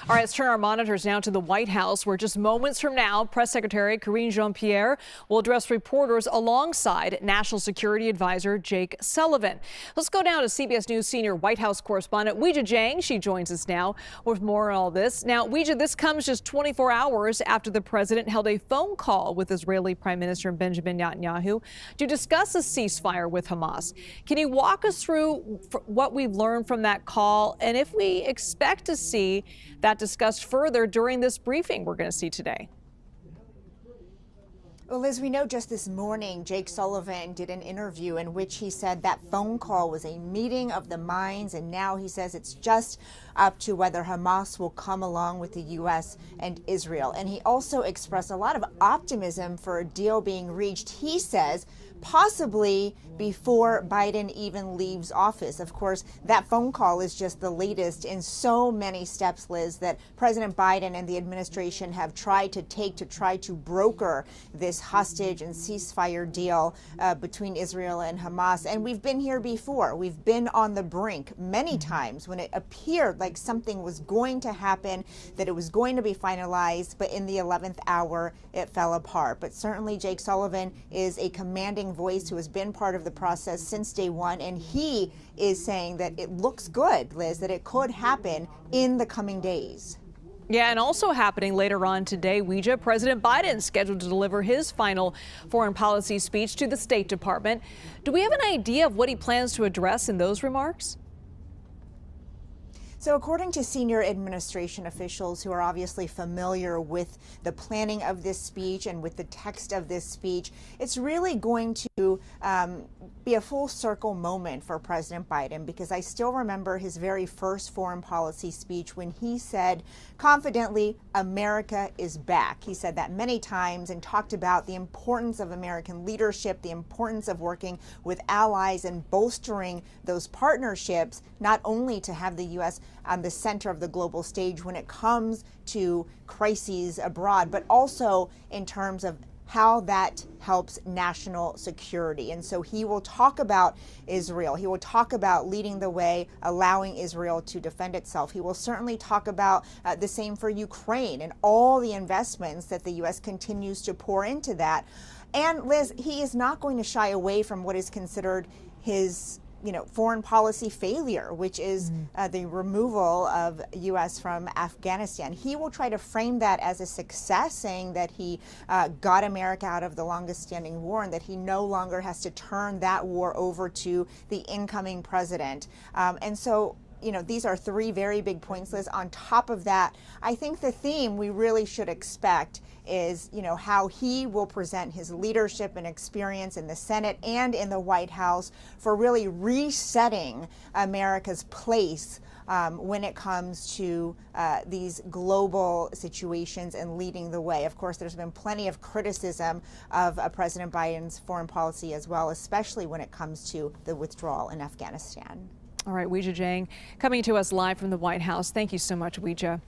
All right, let's turn our monitors now to the White House, where just moments from now, Press Secretary Karine Jean-Pierre will address reporters alongside National Security Advisor Jake Sullivan. Let's go now to CBS News senior White House correspondent Weijia Jiang. She joins us now with more on all this. Now, Weijia, this comes just 24 hours after the president held a phone call with Israeli Prime Minister Benjamin Netanyahu to discuss a ceasefire with Hamas. Can you walk us through what we've learned from that call and if we expect to see that discussed further during this briefing we're going to see today? Well, Liz, we know just this morning, Jake Sullivan did an interview in which he said that phone call was a meeting of the minds, and now he says it's just up to whether Hamas will come along with the U.S. and Israel. And he also expressed a lot of optimism for a deal being reached, he says, possibly before Biden even leaves office. Of course, that phone call is just the latest in so many steps, Liz, that President Biden and the administration have tried to take to try to broker this hostage and ceasefire deal between Israel and Hamas. And we've been here before. We've been on the brink many times when it appeared like something was going to happen, that it was going to be finalized, but in the 11th hour, it fell apart. But certainly Jake Sullivan is a commanding voice who has been part of the process since day one, and he is saying that it looks good, Liz, that it could happen in the coming days. Yeah, and also happening later on today, Weijia, President Biden is scheduled to deliver his final foreign policy speech to the State Department. Do we have an idea of what he plans to address in those remarks? So according to senior administration officials who are obviously familiar with the planning of this speech and with the text of this speech, it's really going to be a full circle moment for President Biden, because I still remember his very first foreign policy speech when he said confidently, America is back. He said that many times and talked about the importance of American leadership, the importance of working with allies and bolstering those partnerships, not only to have the U.S. on the center of the global stage when it comes to crises abroad, but also in terms of how that helps national security. And so he will talk about Israel. He will talk about leading the way, allowing Israel to defend itself. He will certainly talk about the same for Ukraine and all the investments that the U.S. continues to pour into that. And Liz, he is not going to shy away from what is considered his foreign policy failure, which is the removal of U.S. from Afghanistan. He will try to frame that as a success, saying that he got America out of the longest standing war and that he no longer has to turn that war over to the incoming president. And so, these are three very big points, Liz. On top of that, I think the theme we really should expect is, how he will present his leadership and experience in the Senate and in the White House for really resetting America's place when it comes to these global situations and leading the way. Of course, there's been plenty of criticism of President Biden's foreign policy as well, especially when it comes to the withdrawal in Afghanistan. All right, Weijia Jiang coming to us live from the White House. Thank you so much, Weijia.